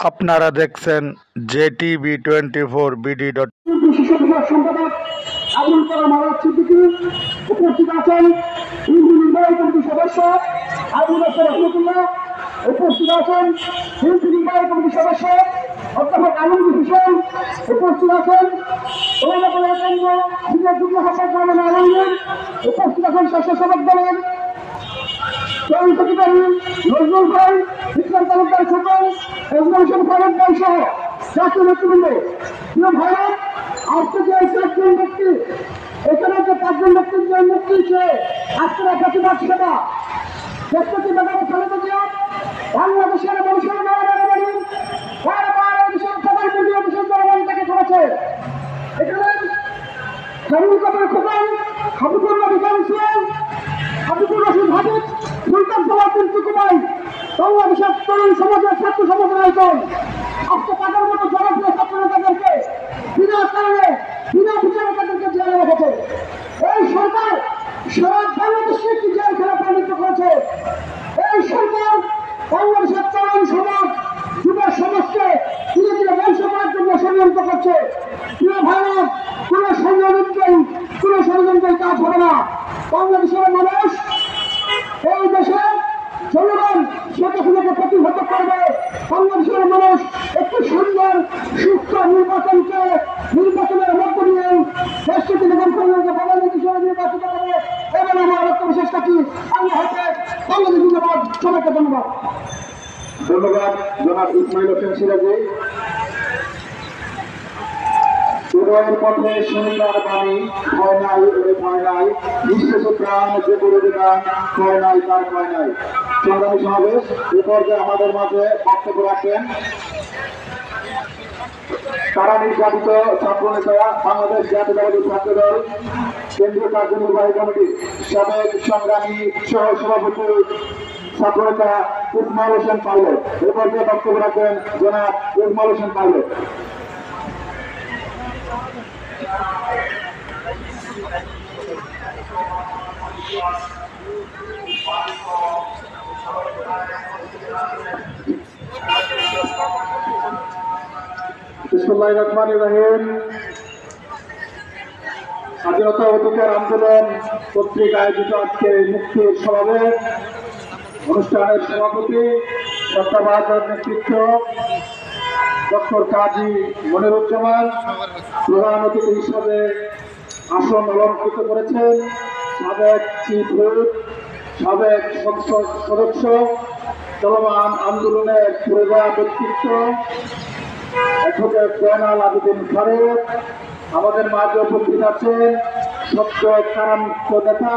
আপনারা দেখছেন JTV24BD. সম্পাদক আবুল কালাম আজাদ সিদ্দিকী, উপস্থিত আছেন হিন্দু নির্বাহী কমিটির সদস্য আবুল হাসান রহমতুল্লাহ, উপস্থিত আছেন হিন্দু নির্বাহী কমিটির সদস্য অধ্যাপক আলমগীর হোসেন, উপস্থিত আছেন আলমগীর, উপস্থিত আছেন স্বেচ্ছাসেবক দলের জয়েন্ট সেক্রেটারি নজরুল ভাই, ইসলাম তালুকদার ছোটন, এজমল হোসেন ফারুক ভাই সহ জাতীয় নেতৃবৃন্দ। প্রিয় ভারত, আজকে যে চারজন ব্যক্তি এখানে যে পাঁচজন ব্যক্তির যে মুক্তি সে আজকের প্রতিবাদ সেবা ব্যক্তিটি বেগম খালেদা জিয়া বাংলাদেশের মানুষের বারবার দেশের প্রধানমন্ত্রী দেশের জনগণ তাকে করেছে। এখানে খারুল কবির খোকন, হাবিবুল্লাহ বিধান সিং, হাবিবুর রশিদ হাবিব, সুলতান সালাউদ্দিন টুকুমাই, বাংলাদেশের তরুণ সমাজের ছাত্র সমাজের আয়োজন আজকে তাদের মতো জনপ্রিয় ছাত্র নেতাদেরকে বিনা কারণে বিনা বিচারে তাদেরকে জেলে রেখেছে। এই সরকার সারা বাংলাদেশকে একটি জেলখানা পরিণত করেছে। এই সরকার বাংলাদেশের তরুণ সমাজ যুব সমাজকে ধীরে ধীরে ধ্বংস করার জন্য ষড়যন্ত্র করছে। প্রিয় ভারত, কোন ষড়যন্ত্রেই কোন ষড়যন্ত্রের কাজ হবে না। বাংলাদেশের মানুষ এই দেশে জনগণ শেখ হাসিনাকে প্রতিহত করবে। বাংলাদেশের মানুষ একটি সুন্দর সুস্থ নির্বাচনের মধ্য দিয়ে দেশটিকে নির্বাচন করবে, প্রধানমন্ত্রী হিসেবে নির্বাচিত করবে। এবং আমার আত্মবিশ্বাস রাখি আল্লাহ হাফেজ। বাংলাদেশ জিন্দাবাদ। সবাইকে ধন্যবাদ। ধন্যবাদ জনাব ইসমাইল হোসেন সিরাজি। উদয়ের পথে শনিবার বাণী, ভয় নাই ওরে ভয় নাই, নিঃশেষে প্রাণ যে করে দেবেন, ভয় নাই তার ভয় নাই। সংগ্রামী সমাবেশ এ পর্যায়ে আমাদের মাঝে বক্তব্য রাখেন তারা নির্যাতিত ছাত্র নেতা বাংলাদেশ জাতীয়তাবাদী ছাত্র দল কেন্দ্রীয় কার্যনির্বাহী কমিটির সাবেক সংগ্রামী সহ সভাপতি ছাত্র নেতা ইসমাইল হোসেন পাইলট। এ পর্যায়ে বক্তব্য রাখেন জনাব ইসমাইল হোসেন পাইলট। বিসমিল্লাহির রহমানির রহিম। স্বাধীনতা অধিকার আন্দোলন কর্তৃক আয়োজিত আজকে মুক্তির সমাবেশ অনুষ্ঠানের সভাপতি তত্ত্বাবধায়ক নেতৃত্ব ডক্টর কাজী মনিরুজ্জামান প্রধান অতিথি হিসাবে আসন অলঙ্কৃত করেছেন সাবেক চিফ হুইপ, সাবেক সংসদ সদস্য, চলমান আন্দোলনের প্রধান ব্যক্তিত্ব অ্যাডভোকেট জয়নাল আবেদিন ফারুক। আমাদের মাঝে উপস্থিত আছেন সত্য কারান্ত নেতা